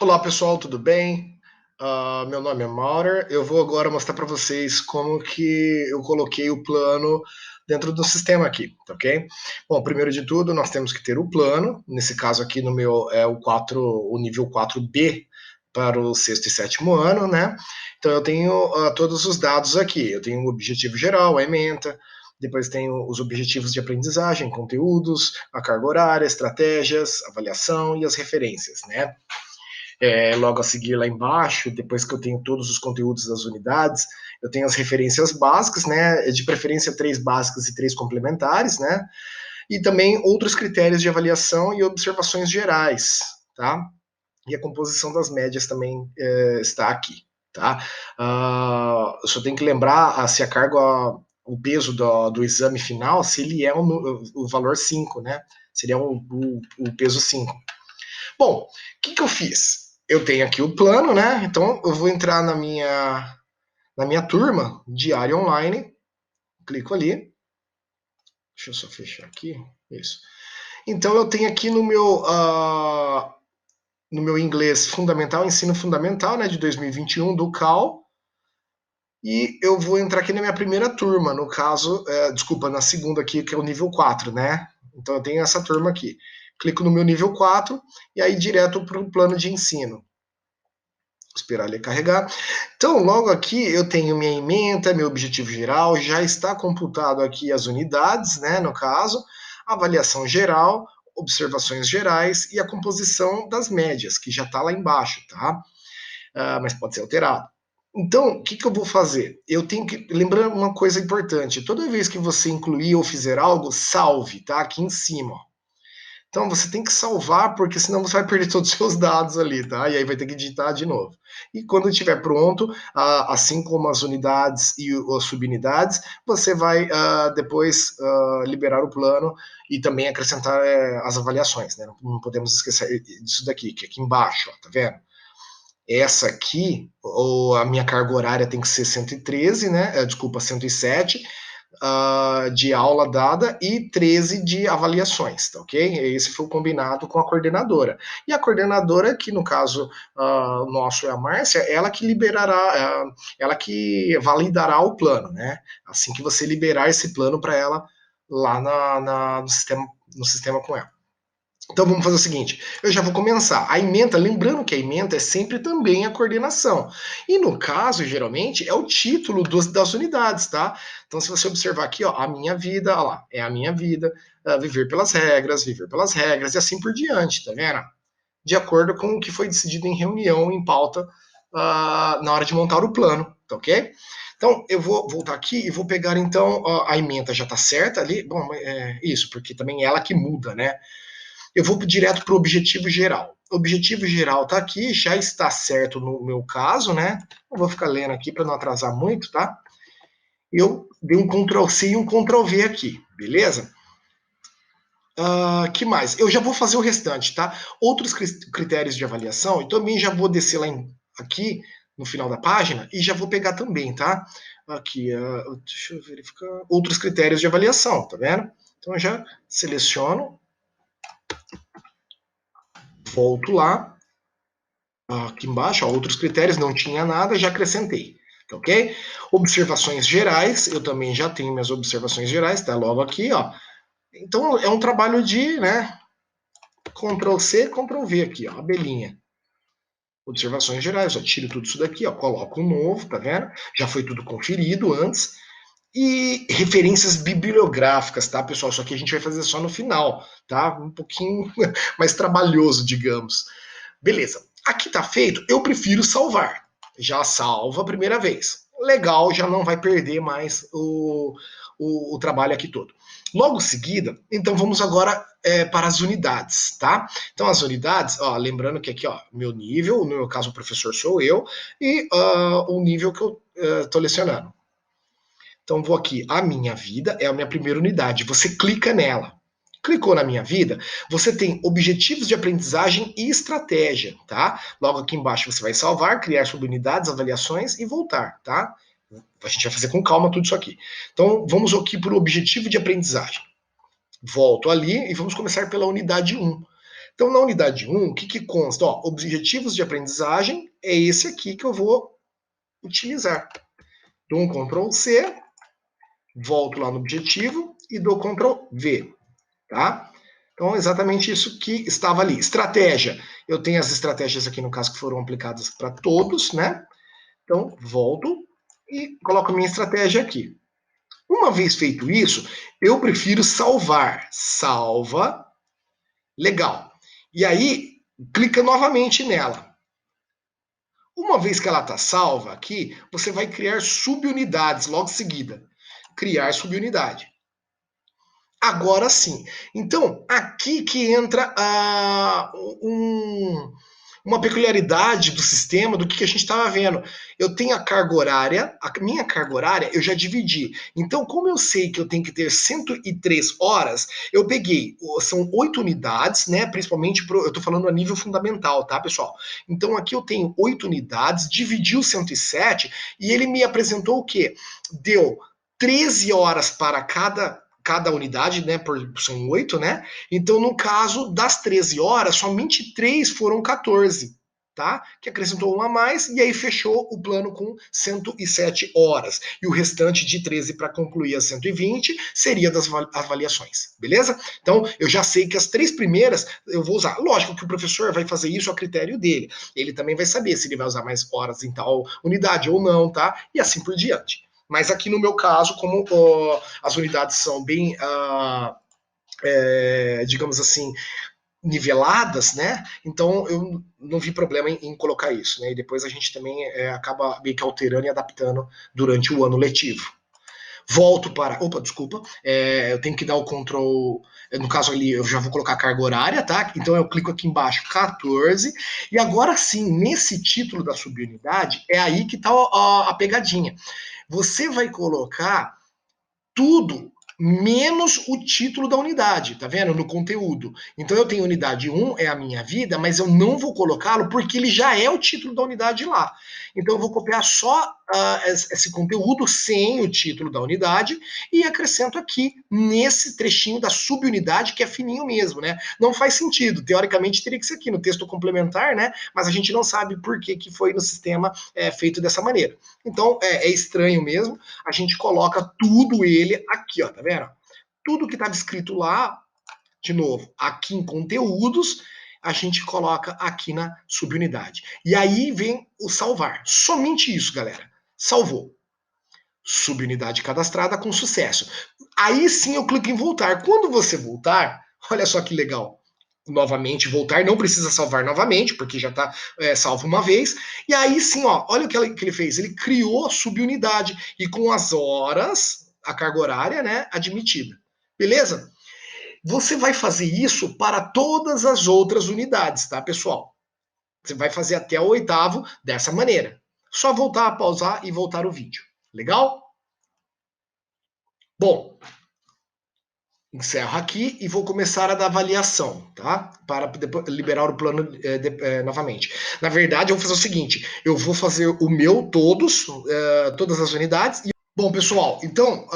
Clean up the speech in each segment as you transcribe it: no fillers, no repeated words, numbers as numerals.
Olá pessoal, tudo bem? Meu nome é Maurer. Eu vou agora mostrar para vocês como que eu coloquei o plano dentro do sistema aqui, tá ok? Bom, primeiro de tudo, nós temos que ter o plano. Nesse caso aqui no meu é o nível 4B para o sexto e sétimo ano, né? Então eu tenho todos os dados aqui. Eu tenho o objetivo geral, a ementa, depois tenho os objetivos de aprendizagem, conteúdos, a carga horária, estratégias, avaliação e as referências, né? Logo a seguir lá embaixo, depois que eu tenho todos os conteúdos das unidades, eu tenho as referências básicas, né? De preferência 3 básicas e 3 complementares, né? E também outros critérios de avaliação e observações gerais, tá? E a composição das médias também está aqui, tá? Eu só tenho que lembrar se a carga, o peso do exame final, se ele é o valor 5, né? Seria o peso 5. Bom, o que eu fiz? Eu tenho aqui o plano, né? Então eu vou entrar na minha turma, diário online, clico ali. Deixa eu só fechar aqui. Isso. Então eu tenho aqui no meu inglês fundamental, ensino fundamental, né, de 2021, do CAL, e eu vou entrar aqui na minha primeira turma, no caso, desculpa, na segunda aqui, que é o nível 4, né? Então eu tenho essa turma aqui. Clico no meu nível 4 e aí direto para o plano de ensino. Esperar ele carregar. Então, logo aqui eu tenho minha ementa, meu objetivo geral, já está computado aqui as unidades, né, no caso, avaliação geral, observações gerais e a composição das médias, que já está lá embaixo, tá? Mas pode ser alterado. Então, o que eu vou fazer? Eu tenho que. Lembrando uma coisa importante: toda vez que você incluir ou fizer algo, salve, tá? Aqui em cima, ó. Então você tem que salvar, porque senão você vai perder todos os seus dados ali, tá? E aí vai ter que digitar de novo. E quando estiver pronto, assim como as unidades e as subunidades, você vai depois liberar o plano e também acrescentar as avaliações, né? Não podemos esquecer disso daqui, que é aqui embaixo, ó, tá vendo? Essa aqui, ou a minha carga horária tem que ser 113, né? Desculpa, 107 de aula dada e 13 de avaliações, tá ok? Esse foi o combinado com a coordenadora. E a coordenadora, que no caso nosso é a Márcia, ela que liberará, ela que validará o plano, né? Assim que você liberar esse plano para ela lá no sistema com ela. Então vamos fazer o seguinte, eu já vou começar. A ementa, lembrando que a ementa é sempre também a coordenação. E no caso, geralmente, é o título das unidades, tá? Então se você observar aqui, ó, a minha vida, ó lá, é a minha vida, viver pelas regras e assim por diante, tá vendo? De acordo com o que foi decidido em reunião, em pauta, na hora de montar o plano, tá ok? Então, eu vou voltar aqui e vou pegar, então, a ementa já está certa ali. Bom, isso, porque também é ela que muda, né? Eu vou direto para o objetivo geral. O objetivo geral está aqui, já está certo no meu caso, né? Eu vou ficar lendo aqui para não atrasar muito, tá? Eu dei um Ctrl C e um Ctrl V aqui, beleza? Que mais? Eu já vou fazer o restante, tá? Outros critérios de avaliação, eu também já vou descer aqui no final da página e já vou pegar também, tá? Aqui, deixa eu verificar. Outros critérios de avaliação, tá vendo? Então eu já seleciono, volto lá, aqui embaixo, ó, outros critérios, não tinha nada, já acrescentei, ok? Observações gerais, eu também já tenho minhas observações gerais, tá logo aqui, ó. Então é um trabalho de, né, Ctrl C, Ctrl V aqui, ó, abelhinha. Observações gerais, ó, tiro tudo isso daqui, ó, coloco um novo, tá vendo? Já foi tudo conferido antes. E referências bibliográficas, tá, pessoal? Só que a gente vai fazer só no final, tá? Um pouquinho mais trabalhoso, digamos. Beleza. Aqui tá feito, eu prefiro salvar. Já salva a primeira vez. Legal, já não vai perder mais o trabalho aqui todo. Logo em seguida, então vamos agora para as unidades, tá? Então as unidades, ó, lembrando que aqui, ó, meu nível, no meu caso o professor sou eu, e o nível que eu estou lecionando. Então vou aqui, a minha vida é a minha primeira unidade. Você clica nela. Clicou na minha vida, você tem objetivos de aprendizagem e estratégia, tá? Logo aqui embaixo você vai salvar, criar subunidades, avaliações e voltar, tá? A gente vai fazer com calma tudo isso aqui. Então vamos aqui para o objetivo de aprendizagem. Volto ali e vamos começar pela unidade 1. Então, na unidade 1, o que consta? Ó, objetivos de aprendizagem é esse aqui que eu vou utilizar. Dou um Ctrl C, volto lá no objetivo e dou Ctrl V, tá? Então, exatamente isso que estava ali. Estratégia. Eu tenho as estratégias aqui, no caso, que foram aplicadas para todos, né? Então, volto e coloco a minha estratégia aqui. Uma vez feito isso, eu prefiro salvar. Salva. Legal. E aí, clica novamente nela. Uma vez que ela está salva aqui, você vai criar subunidades logo em seguida. Criar subunidade. Agora sim. Então, aqui que entra uma peculiaridade do sistema, do que a gente estava vendo. Eu tenho a carga horária, a minha carga horária eu já dividi. Então, como eu sei que eu tenho que ter 103 horas, eu peguei, são 8 unidades, né? Principalmente, eu estou falando a nível fundamental, tá, pessoal? Então, aqui eu tenho 8 unidades, dividi o 107 e ele me apresentou o quê? Deu 13 horas para cada unidade, né, são 8, né? Então, no caso das 13 horas, somente 3 foram 14, tá? Que acrescentou uma a mais e aí fechou o plano com 107 horas. E o restante de 13 para concluir as 120 seria das avaliações, beleza? Então, eu já sei que as 3 primeiras eu vou usar. Lógico que o professor vai fazer isso a critério dele. Ele também vai saber se ele vai usar mais horas em tal unidade ou não, tá? E assim por diante. Mas aqui no meu caso, como as unidades são bem, digamos assim, niveladas, né? Então eu não vi problema em colocar isso, né? E depois a gente também acaba meio que alterando e adaptando durante o ano letivo. Volto para. Opa, desculpa. Eu tenho que dar o Ctrl. No caso ali, eu já vou colocar a carga horária, tá? Então eu clico aqui embaixo, 14. E agora sim, nesse título da subunidade, é aí que tá a pegadinha. Você vai colocar tudo menos o título da unidade, tá vendo? No conteúdo. Então eu tenho unidade 1, é a minha vida, mas eu não vou colocá-lo porque ele já é o título da unidade lá. Então eu vou copiar só esse conteúdo sem o título da unidade e acrescento aqui nesse trechinho da subunidade que é fininho mesmo, né? Não faz sentido. Teoricamente teria que ser aqui no texto complementar, né? Mas a gente não sabe por que foi no sistema feito dessa maneira. Então é estranho mesmo. A gente coloca tudo ele aqui, ó, tá vendo? Tudo que estava escrito lá, de novo, aqui em conteúdos, a gente coloca aqui na subunidade. E aí vem o salvar. Somente isso, galera. Salvou. Subunidade cadastrada com sucesso. Aí sim eu clico em voltar. Quando você voltar, olha só que legal. Novamente voltar, não precisa salvar novamente, porque já está salvo uma vez. E aí sim, ó, olha o que ele fez. Ele criou a subunidade e com as horas, a carga horária, né, admitida. Beleza? Você vai fazer isso para todas as outras unidades, tá, pessoal? Você vai fazer até o 8º dessa maneira. Só voltar, pausar e voltar o vídeo. Legal? Bom, encerro aqui e vou começar a dar avaliação, tá? Para liberar o plano novamente. Na verdade, eu vou fazer o seguinte: eu vou fazer o meu todas as unidades. Bom, pessoal, então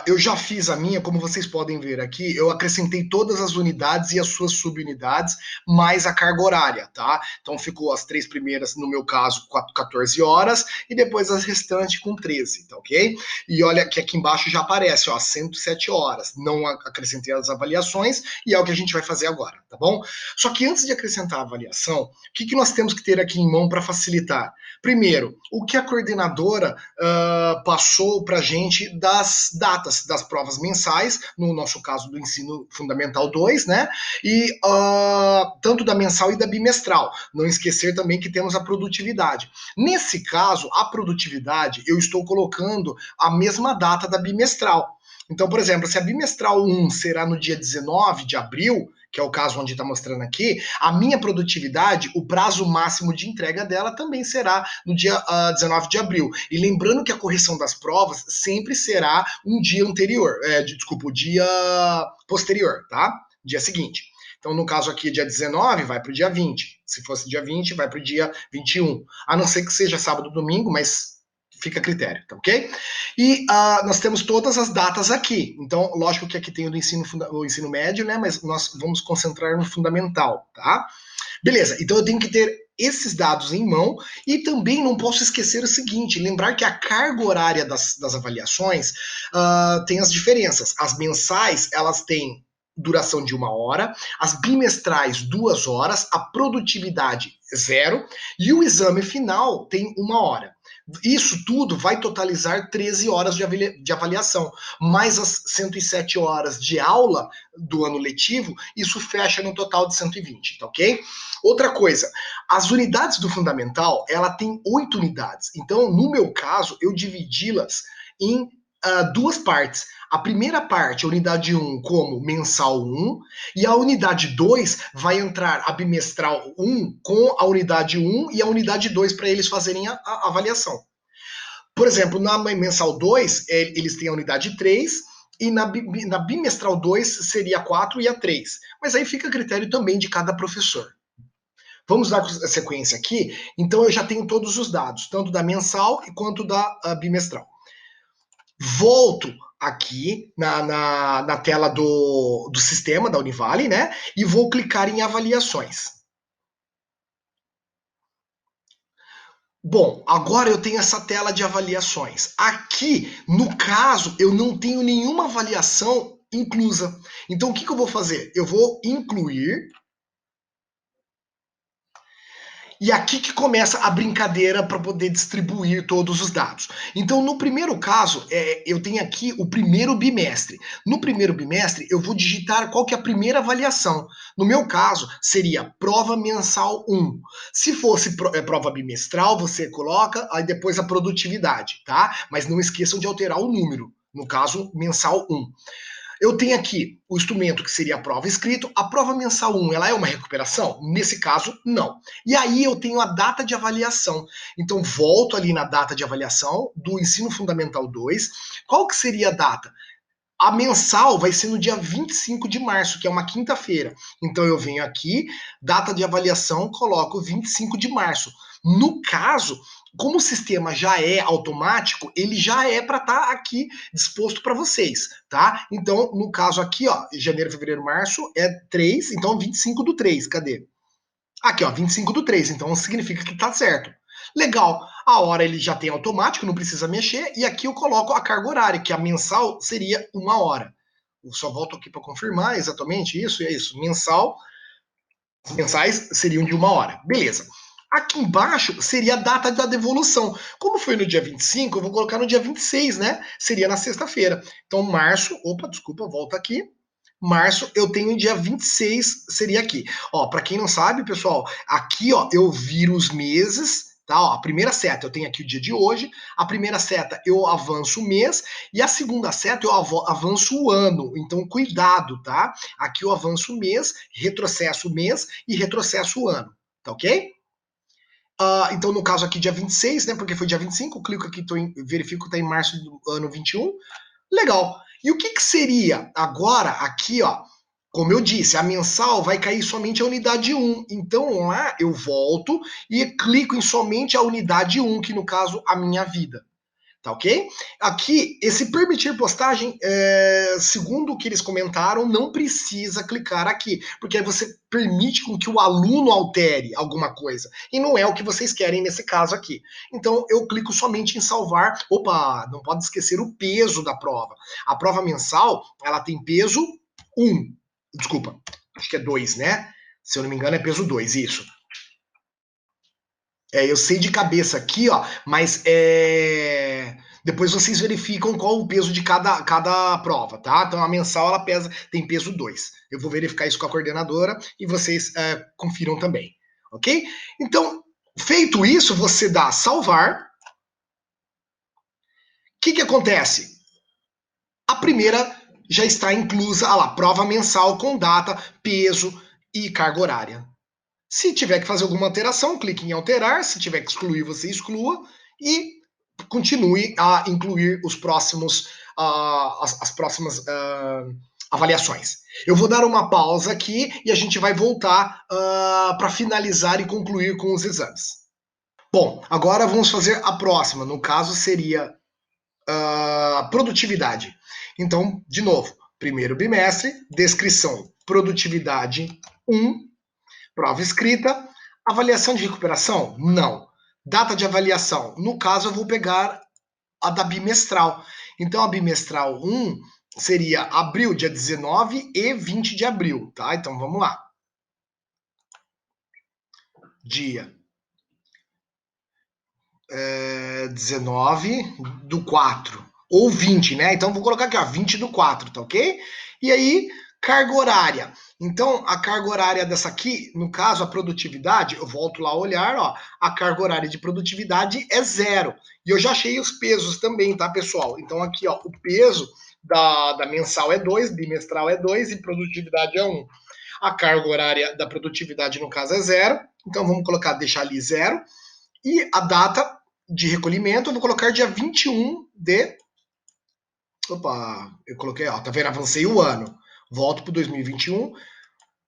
eu já fiz a minha, como vocês podem ver aqui, eu acrescentei todas as unidades e as suas subunidades, mais a carga horária, tá? Então ficou as 3 primeiras, no meu caso, 14 horas, e depois as restantes com 13, tá ok? E olha que aqui embaixo já aparece, ó, 107 horas. Não acrescentei as avaliações, e é o que a gente vai fazer agora, tá bom? Só que antes de acrescentar a avaliação, o que nós temos que ter aqui em mão para facilitar? Primeiro, o que a coordenadora passou para a gente das datas das provas mensais, no nosso caso do ensino fundamental 2, né? E tanto da mensal e da bimestral. Não esquecer também que temos a produtividade. Nesse caso, a produtividade, eu estou colocando a mesma data da bimestral. Então, por exemplo, se a bimestral 1 será no dia 19 de abril, que é o caso onde está mostrando aqui, a minha produtividade, o prazo máximo de entrega dela também será no dia 19 de abril. E lembrando que a correção das provas sempre será um dia anterior, o dia posterior, tá? Dia seguinte. Então, no caso aqui, dia 19, vai para o dia 20. Se fosse dia 20, vai para o dia 21. A não ser que seja sábado ou domingo, mas fica a critério, tá ok? E nós temos todas as datas aqui. Então, lógico que aqui tem o ensino médio, né? Mas nós vamos concentrar no fundamental, tá? Beleza, então eu tenho que ter esses dados em mão e também não posso esquecer o seguinte, lembrar que a carga horária das avaliações tem as diferenças. As mensais, elas têm duração de 1 hora, as bimestrais 2 horas, a produtividade 0 e o exame final tem 1 hora. Isso tudo vai totalizar 13 horas de avaliação, mais as 107 horas de aula do ano letivo, isso fecha no total de 120, tá ok? Outra coisa, as unidades do fundamental, ela tem 8 unidades. Então, no meu caso, eu dividi-las em 2 partes. A primeira parte, a unidade 1, como mensal 1, e a unidade 2 vai entrar a bimestral 1 com a unidade 1 e a unidade 2 para eles fazerem a avaliação. Por exemplo, na mensal 2, eles têm a unidade 3, e na bimestral 2 seria a 4 e a 3. Mas aí fica a critério também de cada professor. Vamos dar sequência aqui. Então eu já tenho todos os dados, tanto da mensal quanto da bimestral. Volto aqui na tela do sistema da Univale, né? E vou clicar em avaliações. Bom, agora eu tenho essa tela de avaliações. Aqui, no caso, eu não tenho nenhuma avaliação inclusa. Então, o que eu vou fazer? Eu vou incluir. E aqui que começa a brincadeira para poder distribuir todos os dados. Então, no primeiro caso, eu tenho aqui o primeiro bimestre. No primeiro bimestre, eu vou digitar qual que é a primeira avaliação. No meu caso, seria prova mensal 1. Se fosse prova bimestral, você coloca aí depois a produtividade, tá? Mas não esqueçam de alterar o número. No caso, mensal 1. Eu tenho aqui o instrumento que seria a prova escrito. A prova mensal 1, ela é uma recuperação? Nesse caso, não. E aí eu tenho a data de avaliação. Então, volto ali na data de avaliação do Ensino Fundamental 2. Qual que seria a data? A mensal vai ser no dia 25 de março, que é uma quinta-feira. Então, eu venho aqui, data de avaliação, coloco 25 de março. No caso, como o sistema já é automático, ele já é para estar aqui disposto para vocês, tá? Então, no caso aqui, ó, janeiro, fevereiro, março é 3, então 25 do 3, cadê? Aqui, ó, 25 do 3, então significa que tá certo. Legal, a hora ele já tem automático, não precisa mexer, e aqui eu coloco a carga horária, que a mensal seria 1 hora. Eu só volto aqui para confirmar exatamente isso, e é isso. Mensais seriam de 1 hora. Beleza. Aqui embaixo seria a data da devolução. Como foi no dia 25, eu vou colocar no dia 26, né? Seria na sexta-feira. Então, março, desculpa, volta aqui. Março, eu tenho dia 26, seria aqui. Ó, para quem não sabe, pessoal, aqui, ó, eu viro os meses, tá? Ó, a primeira seta eu tenho aqui o dia de hoje, a primeira seta eu avanço o mês e a segunda seta eu avanço o ano. Então, cuidado, tá? Aqui eu avanço o mês, retrocesso o mês e retrocesso o ano, tá ok? Então, no caso aqui, dia 26, né? Porque foi dia 25, clico aqui, verifico que está em março do ano 21. Legal. E o que seria agora aqui, ó? Como eu disse, a mensal vai cair somente a unidade 1. Então lá eu volto e clico em somente a unidade 1, que no caso a minha vida. Tá ok? Aqui, esse permitir postagem, segundo o que eles comentaram, não precisa clicar aqui, porque aí você permite com que o aluno altere alguma coisa, e não é o que vocês querem nesse caso aqui. Então, eu clico somente em salvar. Opa, não pode esquecer o peso da prova. A prova mensal, ela tem peso 1. Desculpa, acho que é 2, né? Se eu não me engano, é peso 2, isso. Eu sei de cabeça aqui, ó, mas depois vocês verificam qual o peso de cada prova, tá? Então a mensal ela tem peso 2. Eu vou verificar isso com a coordenadora e vocês confiram também, ok? Então, feito isso, você dá salvar. O que acontece? A primeira já está inclusa, lá, prova mensal com data, peso e carga horária. Se tiver que fazer alguma alteração, clique em alterar. Se tiver que excluir, você exclua. E continue a incluir os próximos, as próximas avaliações. Eu vou dar uma pausa aqui e a gente vai voltar para finalizar e concluir com os exames. Bom, agora vamos fazer a próxima. No caso, seria produtividade. Então, de novo, primeiro bimestre, descrição, produtividade 1, prova escrita, avaliação de recuperação? Não. Data de avaliação? No caso, eu vou pegar a da bimestral. Então, a bimestral 1 seria abril, dia 19 e 20 de abril, tá? Então, vamos lá. Dia 19 do 4 ou 20, né? Então, vou colocar aqui, ó, 20 do 4, tá ok? E aí, carga horária. Então, a carga horária dessa aqui, no caso, a produtividade, eu volto lá a olhar, ó, a carga horária de produtividade é 0. E eu já achei os pesos também, tá, pessoal? Então, aqui, ó, o peso da mensal é 2, bimestral é 2 e produtividade é 1. A carga horária da produtividade, no caso, é 0. Então, vamos colocar, deixar ali 0. E a data de recolhimento, eu vou colocar dia 21 de. Opa, eu coloquei, ó, tá vendo? Avancei o ano. Volto para 2021,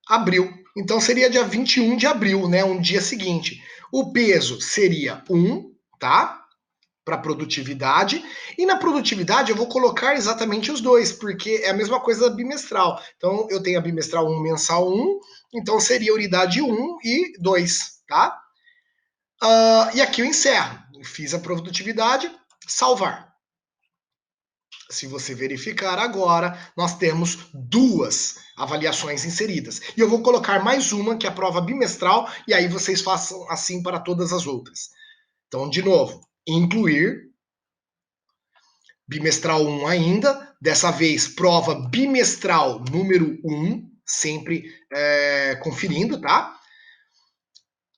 abril. Então seria dia 21 de abril, né? Um dia seguinte. O peso seria 1, tá? Para produtividade. E na produtividade eu vou colocar exatamente os dois, porque é a mesma coisa da bimestral. Então eu tenho a bimestral 1, mensal 1, então seria unidade 1 e 2, tá? E aqui eu encerro. Fiz a produtividade, salvar. Se você verificar agora, nós temos duas avaliações inseridas. E eu vou colocar mais uma, que é a prova bimestral, e aí vocês façam assim para todas as outras. Então, de novo, incluir, bimestral 1 ainda, dessa vez prova bimestral número 1, sempre conferindo, tá?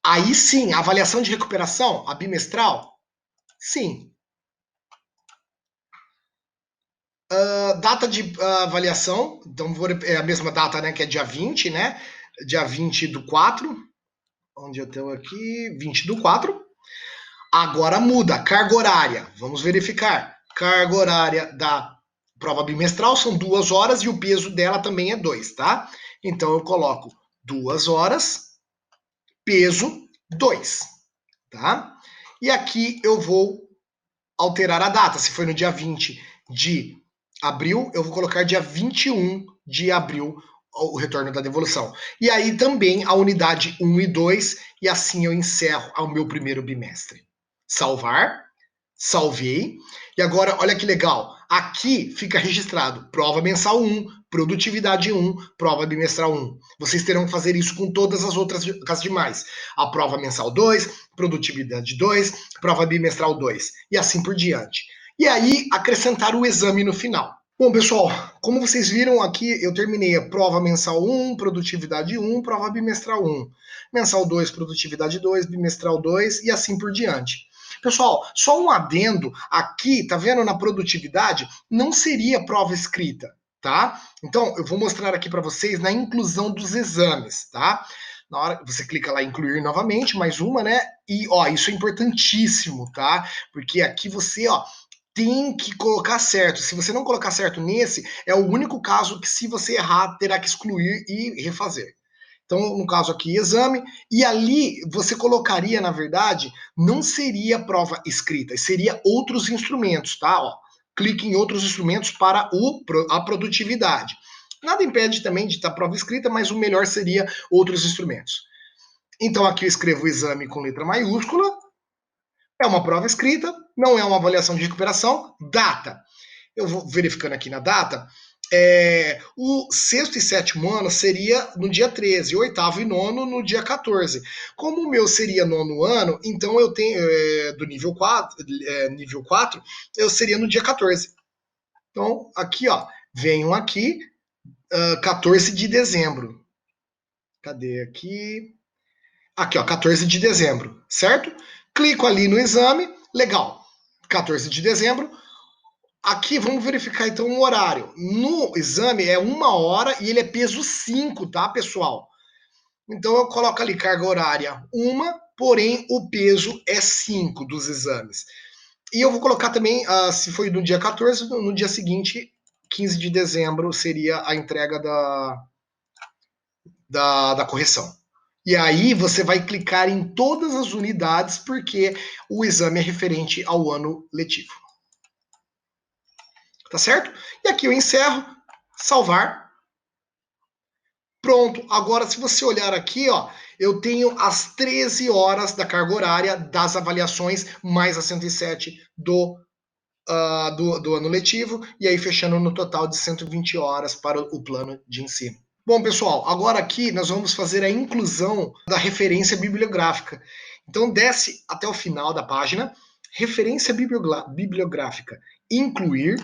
Aí sim, a avaliação de recuperação, a bimestral, sim. Data de avaliação, então é a mesma data, né, que é dia 20, né? Dia 20 do 4, onde eu tenho aqui, 20 do 4. Agora muda, carga horária, vamos verificar. Carga horária da prova bimestral são 2 horas e o peso dela também é 2, tá? Então eu coloco 2 horas, peso 2, tá? E aqui eu vou alterar a data, se foi no dia 20 de abril, eu vou colocar dia 21 de abril o retorno da devolução. E aí também a unidade 1 e 2, e assim eu encerro o meu primeiro bimestre. Salvar, salvei, e agora olha que legal, aqui fica registrado prova mensal 1, produtividade 1, prova bimestral 1. Vocês terão que fazer isso com todas as outras as demais. A prova mensal 2, produtividade 2, prova bimestral 2, e assim por diante. E aí acrescentar o exame no final. Bom, pessoal, como vocês viram aqui, eu terminei a prova mensal 1, produtividade 1, prova bimestral 1. Mensal 2, produtividade 2, bimestral 2 e assim por diante. Pessoal, só um adendo, aqui, tá vendo na produtividade, não seria prova escrita, tá? Então, eu vou mostrar aqui para vocês na inclusão dos exames, tá? Na hora que você clica lá em incluir novamente, mais uma, né? E, ó, isso é importantíssimo, tá? Porque aqui você, ó, tem que colocar certo. Se você não colocar certo nesse, é o único caso que, se você errar, terá que excluir e refazer. Então, no caso aqui, exame, e ali você colocaria, na verdade, não seria prova escrita, seria outros instrumentos, tá? Ó, clique em outros instrumentos para a produtividade. Nada impede também de estar prova escrita, mas o melhor seria outros instrumentos. Então, aqui eu escrevo o exame com letra maiúscula, é uma prova escrita, não é uma avaliação de recuperação, data. Eu vou verificando aqui na data, o sexto e sétimo ano seria no dia 13, o oitavo e nono no dia 14. Como o meu seria nono ano, então eu tenho, do nível 4, eu seria no dia 14. Então, aqui, ó, venham aqui, 14 de dezembro. Cadê aqui? Aqui, ó, 14 de dezembro, certo? Clico ali no exame, legal. 14 de dezembro, aqui vamos verificar então o horário. No exame é 1 hora e ele é peso 5, tá, pessoal? Então eu coloco ali carga horária 1, porém o peso é 5 dos exames. E eu vou colocar também, se foi no dia 14, no dia seguinte, 15 de dezembro, seria a entrega da correção. E aí você vai clicar em todas as unidades, porque o exame é referente ao ano letivo. Tá certo? E aqui eu encerro, salvar. Pronto, agora se você olhar aqui, ó, eu tenho as 13 horas da carga horária das avaliações, mais as 107 do ano letivo, e aí fechando no total de 120 horas para o plano de ensino. Bom, pessoal, agora aqui nós vamos fazer a inclusão da referência bibliográfica. Então desce até o final da página, referência bibliográfica, incluir.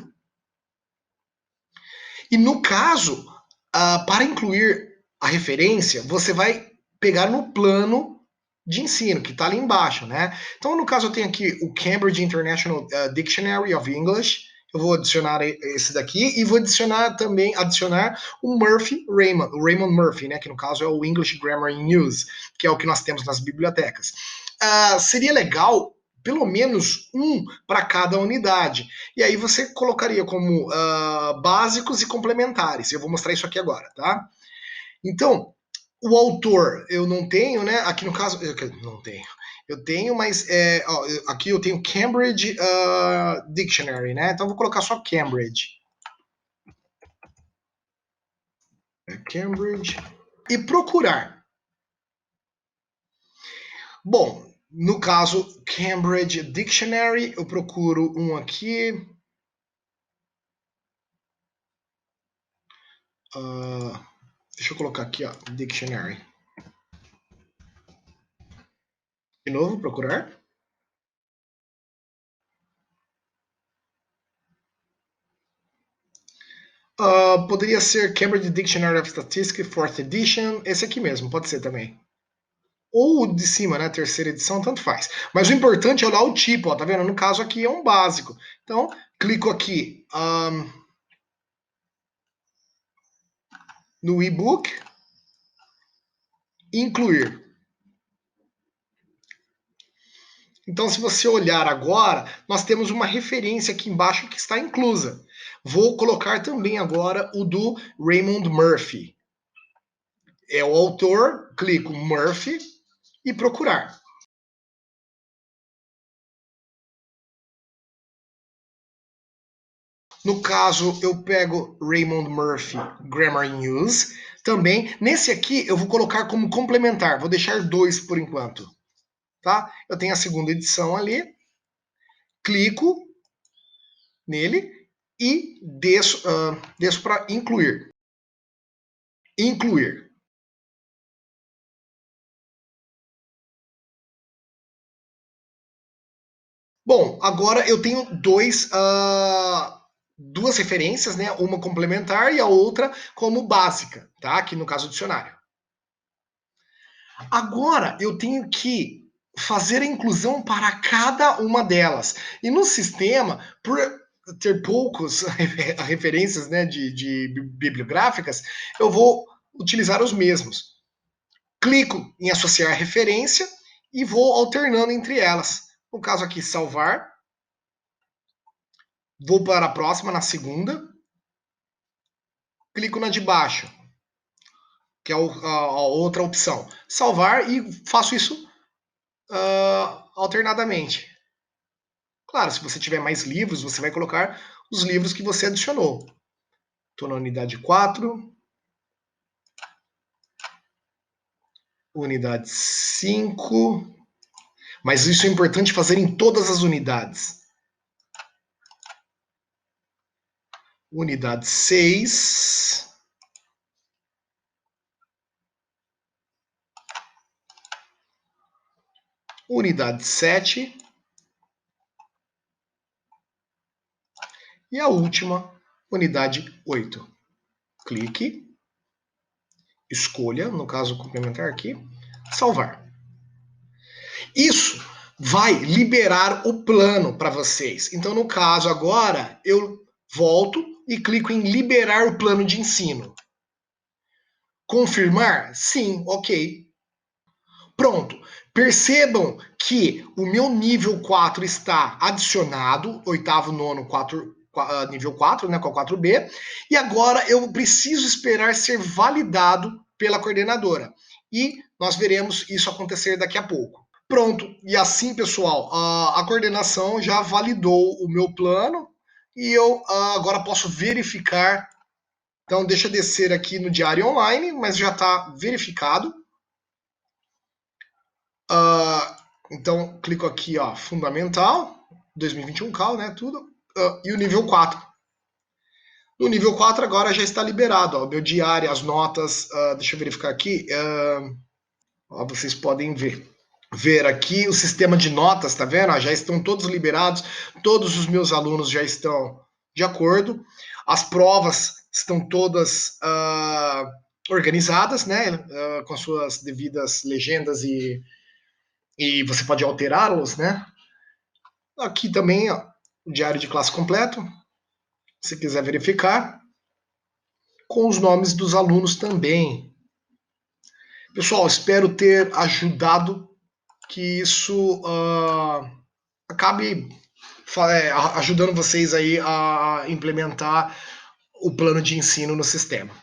E no caso, para incluir a referência, você vai pegar no plano de ensino, que está ali embaixo, né? Então, no caso, eu tenho aqui o Cambridge International Dictionary of English. Eu vou adicionar esse daqui e vou adicionar o o Raymond Murphy, né? Que no caso é o English Grammar in Use, que é o que nós temos nas bibliotecas. Seria legal pelo menos um para cada unidade. E aí você colocaria como básicos e complementares. Eu vou mostrar isso aqui agora, tá? Então, o autor eu não tenho, né? Aqui no caso, eu não tenho. Eu tenho, mas aqui eu tenho Cambridge Dictionary, né? Então eu vou colocar só Cambridge. Cambridge. E procurar. Bom, no caso, Cambridge Dictionary, eu procuro um aqui. Deixa eu colocar aqui, ó, Dictionary. De novo, procurar. Poderia ser Cambridge Dictionary of Statistics, 4th edition. Esse aqui mesmo, pode ser também. Ou o de cima, né? Terceira edição, tanto faz. Mas o importante é olhar o tipo, ó, tá vendo? No caso aqui é um básico. Então, clico aqui no e-book, incluir. Então, se você olhar agora, nós temos uma referência aqui embaixo que está inclusa. Vou colocar também agora o do Raymond Murphy. É o autor, clico Murphy e procurar. No caso, eu pego Raymond Murphy Grammar in Use. Também, nesse aqui, eu vou colocar como complementar. Vou deixar 2 por enquanto. Tá? Eu tenho a segunda edição ali. Clico nele e desço para incluir. Incluir. Bom, agora eu tenho duas referências, né? Uma complementar e a outra como básica, tá? Aqui no caso dicionário. Agora eu tenho que fazer a inclusão para cada uma delas. E no sistema, por ter poucos referências, né, de bibliográficas, eu vou utilizar os mesmos. Clico em associar referência e vou alternando entre elas. No caso aqui, salvar. Vou para a próxima, na segunda. Clico na de baixo, que é a outra opção. Salvar e faço isso alternadamente. Claro, se você tiver mais livros, você vai colocar os livros que você adicionou. Estou na unidade 4. Unidade 5. Mas isso é importante fazer em todas as unidades. Unidade 6. Unidade 7. E a última, unidade 8. Clique, escolha, no caso complementar aqui, salvar. Isso vai liberar o plano para vocês. Então, no caso agora, eu volto e clico em liberar o plano de ensino. Confirmar? Sim, ok. Pronto. Percebam que o meu nível 4 está adicionado, oitavo, nono, 4, nível 4, né, com a 4B, e agora eu preciso esperar ser validado pela coordenadora. E nós veremos isso acontecer daqui a pouco. Pronto, e assim, pessoal, a coordenação já validou o meu plano e eu agora posso verificar. Então, deixa eu descer aqui no Diário Online, mas já está verificado. Então, clico aqui, ó, Fundamental, 2021 Cal, né, tudo, e o nível 4. No nível 4 agora já está liberado, ó, meu diário, as notas, deixa eu verificar aqui, ó, vocês podem ver aqui o sistema de notas, tá vendo? Já estão todos liberados, todos os meus alunos já estão de acordo, as provas estão todas organizadas, né? Com as suas devidas legendas e você pode alterá-los, né? Aqui também, ó, o diário de classe completo, se quiser verificar, com os nomes dos alunos também. Pessoal, espero ter ajudado que isso acabe ajudando vocês aí a implementar o plano de ensino no sistema.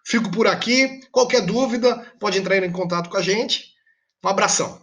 Fico por aqui. Qualquer dúvida, pode entrar em contato com a gente. Um abração.